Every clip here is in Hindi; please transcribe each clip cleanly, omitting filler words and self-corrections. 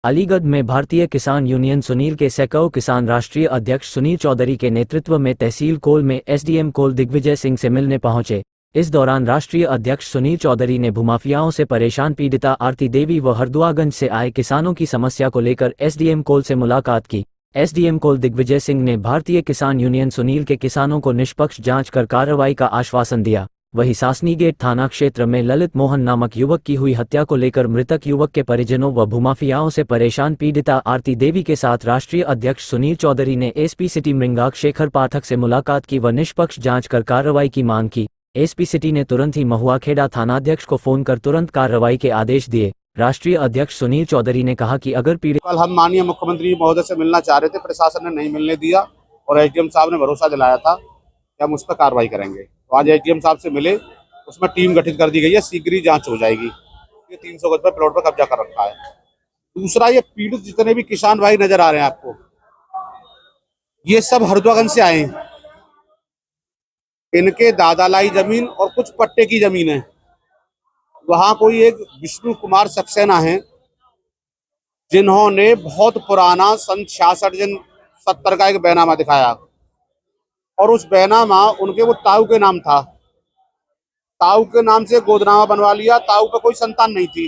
अलीगढ़ में भारतीय किसान यूनियन सुनील के सैकड़ों किसान राष्ट्रीय अध्यक्ष सुनील चौधरी के नेतृत्व में तहसील कोल में एसडीएम कोल दिग्विजय सिंह से मिलने पहुंचे। इस दौरान राष्ट्रीय अध्यक्ष सुनील चौधरी ने भूमाफियाओं से परेशान पीड़िता आरती देवी व हरदुआगंज से आए किसानों की समस्या को लेकर एसडीएम कोल से मुलाकात की। एसडीएम कोल दिग्विजय सिंह ने भारतीय किसान यूनियन सुनील के किसानों को निष्पक्ष जांच कर कार्रवाई का आश्वासन दिया। वहीं सासनी गेट थाना क्षेत्र में ललित मोहन नामक युवक की हुई हत्या को लेकर मृतक युवक के परिजनों व भूमाफियाओं से परेशान पीड़िता आरती देवी के साथ राष्ट्रीय अध्यक्ष सुनील चौधरी ने एसपी सिटी मृंगाक शेखर पाठक से मुलाकात की व निष्पक्ष जांच कर कार्रवाई की मांग की। एसपी सिटी ने तुरंत ही महुआखेड़ा थानाध्यक्ष को फोन कर तुरंत कार्रवाई के आदेश दिए। राष्ट्रीय अध्यक्ष सुनील चौधरी ने कहा कि अगर पीड़ित कल हम माननीय मुख्यमंत्री महोदय से मिलना चाह रहे थे, प्रशासन ने नहीं मिलने दिया और एसडीएम साहब ने भरोसा दिलाया था कि हम उस पर कार्रवाई करेंगे। तो आज एसडीएम साहब से मिले, उसमें टीम गठित कर दी गई है, शीघ्र ही जांच हो जाएगी। ये 300 गज पर प्लॉट पर कब्जा कर रखा है। दूसरा, ये पीड़ित जितने भी किसान भाई नजर आ रहे हैं आपको, ये सब हरदुआगंज से आए हैं। इनके दादालाई जमीन और कुछ पट्टे की जमीन है। वहां कोई एक विष्णु कुमार सक्सेना है, जिन्होंने बहुत पुराना सन 66-70 का एक बैनामा दिखाया और उस बैनामा उनके वो ताऊ के नाम था। ताऊ के नाम से गोदनामा बनवा लिया। ताऊ का कोई संतान नहीं थी।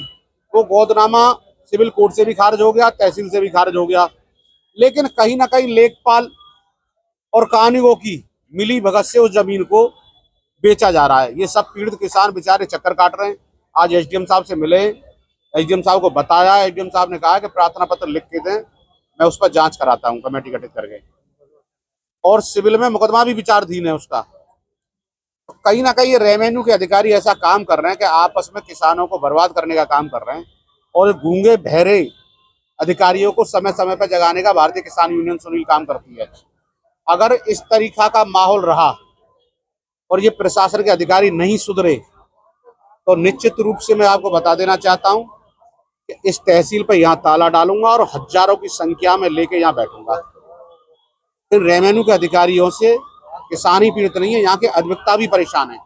वो गोदनामा सिविल कोर्ट से भी खारिज हो गया, तहसील से भी खारिज हो गया। लेकिन कहीं ना कहीं लेखपाल और कानूनों की मिली भगत से उस जमीन को बेचा जा रहा है। ये सब पीड़ित किसान बेचारे चक्कर काट रहे हैं। आज एसडीएम साहब से मिले, एसडीएम साहब को बताया। एसडीएम साहब ने कहा कि प्रार्थना पत्र लिख के दें, मैं उस पर जांच कराता हूं कमेटी गठित करके। और सिविल में मुकदमा भी विचाराधीन है उसका। तो कहीं ना कहीं ये रेवेन्यू के अधिकारी ऐसा काम कर रहे हैं कि आपस में किसानों को बर्बाद करने का काम कर रहे हैं। और गूंगे बहरे अधिकारियों को समय समय पर जगाने का भारतीय किसान यूनियन सुनील काम करती है। अगर इस तरीका का माहौल रहा और ये प्रशासन के अधिकारी नहीं सुधरे तो निश्चित रूप से मैं आपको बता देना चाहता हूं कि इस तहसील पर यहाँ ताला डालूंगा और हजारों की संख्या में लेके यहाँ बैठूंगा। फिर रेवेन्यू के अधिकारियों से किसान ही पीड़ित नहीं है, यहाँ के अधिवक्ता भी परेशान है।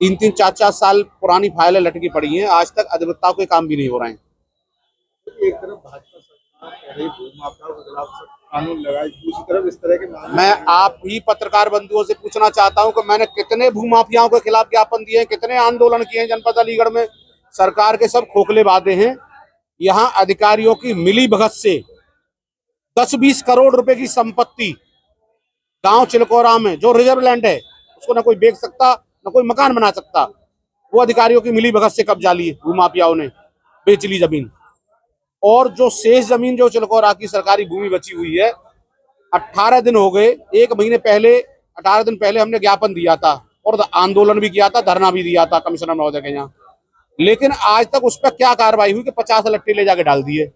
3-3, 4-4 साल पुरानी फाइलें लटकी पड़ी हैं, आज तक अधिवक्ताओं के काम भी नहीं हो रहे हैं। एक तरफ भाजपा सरकार कह रही भूमाफियाओं के खिलाफ कानून लगाए, दूसरी तरफ इस तरह के मैं आप ही पत्रकार बंधुओं से पूछना चाहता हूं कि मैंने कितने भूमाफियाओं के खिलाफ ज्ञापन दिए हैं, कितने आंदोलन किए हैं जनपद अलीगढ़ में। सरकार के सब खोखले वादे हैं। यहाँ अधिकारियों की मिली भगत से 10-20 करोड़ रुपए की संपत्ति गांव चिलकोरा में जो रिजर्व लैंड है उसको ना कोई बेच सकता, ना कोई मकान बना सकता। वो अधिकारियों की मिली भगत से कब्जा ली, भूमाफियाओं ने बेच ली जमीन। और जो शेष जमीन जो चिलकोरा की सरकारी भूमि बची हुई है, 18 दिन हो गए। 1 महीने पहले 18 दिन पहले हमने ज्ञापन दिया था और आंदोलन भी किया था, धरना भी दिया था कमिश्नर महोदय के यहाँ। लेकिन आज तक उस पर क्या कार्रवाई हुई कि 50 लट्टे ले जाके डाल दिए।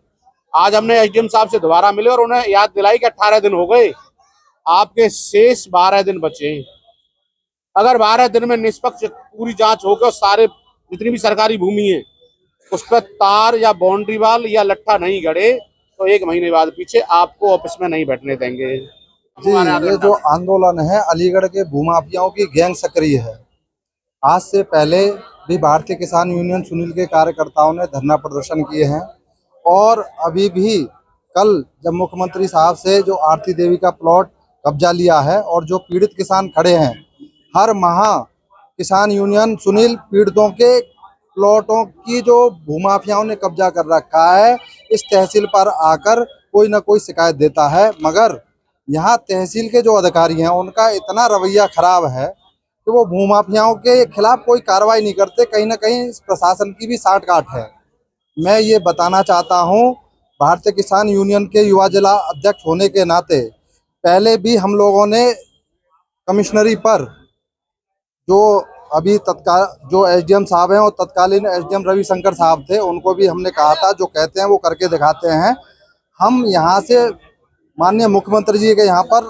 आज हमने एसडीएम साहब से दोबारा मिले और उन्हें याद दिलाई कि 18 दिन हो गए, आपके शेष 12 दिन बचे हैं। अगर 12 दिन में निष्पक्ष पूरी जांच होकर सारे जितनी भी सरकारी भूमि है उस पर तार या बाउंड्री वाल या लट्ठा नहीं गड़े तो 1 महीने बाद पीछे आपको ऑफिस में नहीं बैठने देंगे। जी, ये जो आंदोलन है अलीगढ़ के भूमाफियाओं की गैंग सक्रिय है। आज से पहले भी भारतीय किसान यूनियन सुनील के कार्यकर्ताओं ने धरना प्रदर्शन किए हैं और अभी भी कल जब मुख्यमंत्री साहब से जो आरती देवी का प्लॉट कब्जा लिया है और जो पीड़ित किसान खड़े हैं, हर माह किसान यूनियन सुनील पीड़ितों के प्लॉटों की जो भूमाफियाओं ने कब्जा कर रखा है इस तहसील पर आकर कोई ना कोई शिकायत देता है। मगर यहाँ तहसील के जो अधिकारी हैं उनका इतना रवैया खराब है कि वो भूमाफियाओं के खिलाफ कोई कार्रवाई नहीं करते। कहीं ना कहीं इस प्रशासन की भी साठगांठ है। मैं ये बताना चाहता हूँ, भारतीय किसान यूनियन के युवा जिला अध्यक्ष होने के नाते पहले भी हम लोगों ने कमिश्नरी पर जो अभी तत्काल जो एसडीएम साहब हैं और तत्कालीन एसडीएम रविशंकर साहब थे, उनको भी हमने कहा था जो कहते हैं वो करके दिखाते हैं। हम यहाँ से माननीय मुख्यमंत्री जी के यहाँ पर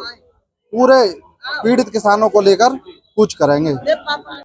पूरे पीड़ित किसानों को लेकर कुछ करेंगे।